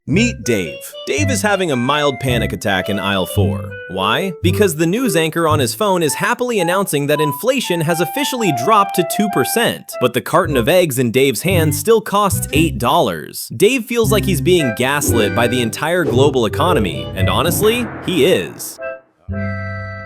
Meet Dave. Dave is having a mild panic attack in aisle 4. Why? Because the news anchor on his phone is happily announcing that inflation has officially dropped to 2%, but the carton of eggs in Dave's hand still costs $8. Dave feels like he's being gaslit by the entire global economy, and honestly, he is.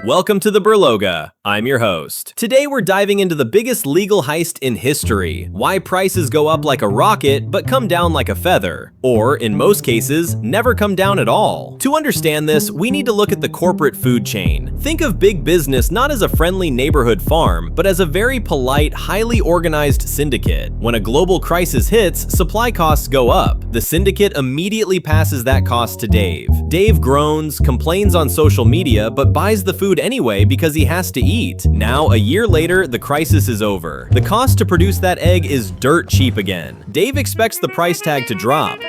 Welcome to the Berloga. I'm your host. Today we're diving into the biggest legal heist in history, why prices go up like a rocket but come down like a feather, or in most cases, never come down at all. To understand this, we need to look at the corporate food chain. Think of big business not as a friendly neighborhood farm, but as a very polite, highly organized syndicate. When a global crisis hits, supply costs go up. The syndicate immediately passes that cost to Dave. Dave groans, complains on social media, but buys the food anyway because he has to eat. Now, a year later, the crisis is over. The cost to produce that egg is dirt cheap again. Dave expects the price tag to drop.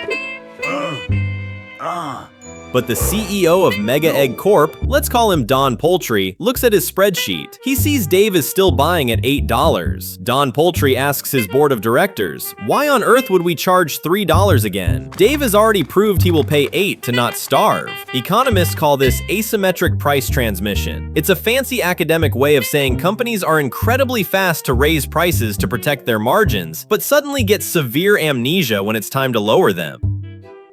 But the CEO of Mega Egg Corp, let's call him Don Poultry, looks at his spreadsheet. He sees Dave is still buying at $8. Don Poultry asks his board of directors, why on earth would we charge $3 again? Dave has already proved he will pay $8 to not starve. Economists call this asymmetric price transmission. It's a fancy academic way of saying companies are incredibly fast to raise prices to protect their margins, but suddenly get severe amnesia when it's time to lower them.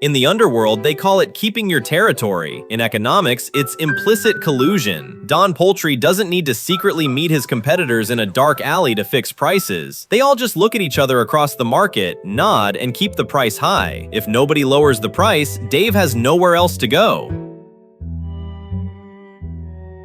In the underworld, they call it keeping your territory. In economics, it's implicit collusion. Don Poultry doesn't need to secretly meet his competitors in a dark alley to fix prices. They all just look at each other across the market, nod, and keep the price high. If nobody lowers the price, Dave has nowhere else to go.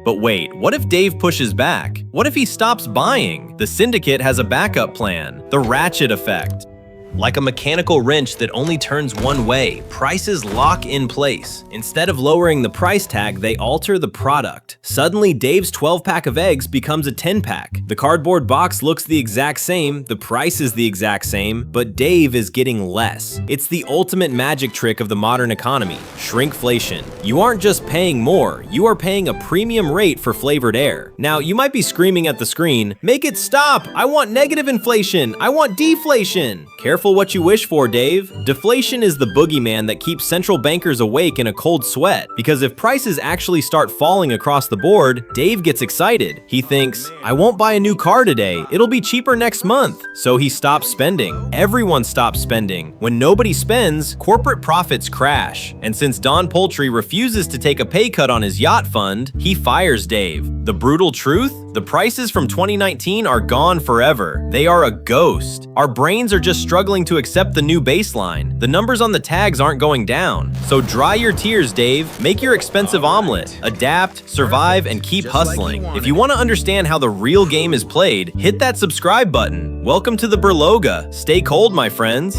But wait, what if Dave pushes back? What if he stops buying? The syndicate has a backup plan, the ratchet effect. Like a mechanical wrench that only turns one way, prices lock in place. Instead of lowering the price tag, they alter the product. Suddenly, Dave's 12-pack of eggs becomes a 10-pack. The cardboard box looks the exact same, the price is the exact same, but Dave is getting less. It's the ultimate magic trick of the modern economy, shrinkflation. You aren't just paying more, you are paying a premium rate for flavored air. Now, you might be screaming at the screen, make it stop! I want negative inflation! I want deflation! Careful what you wish for, Dave. Deflation is the boogeyman that keeps central bankers awake in a cold sweat, because if prices actually start falling across the board, Dave gets excited. He thinks, I won't buy a new car today, it'll be cheaper next month. So he stops spending. Everyone stops spending. When nobody spends, corporate profits crash. And since Don Poultry refuses to take a pay cut on his yacht fund, he fires Dave. The brutal truth? The prices from 2019 are gone forever. They are a ghost. Our brains are just struggling to accept the new baseline. The numbers on the tags aren't going down. So dry your tears, Dave. Make your expensive omelet. Adapt, survive, and keep hustling. If you want to understand how the real game is played, hit that subscribe button. Welcome to the Berloga. Stay cold, my friends.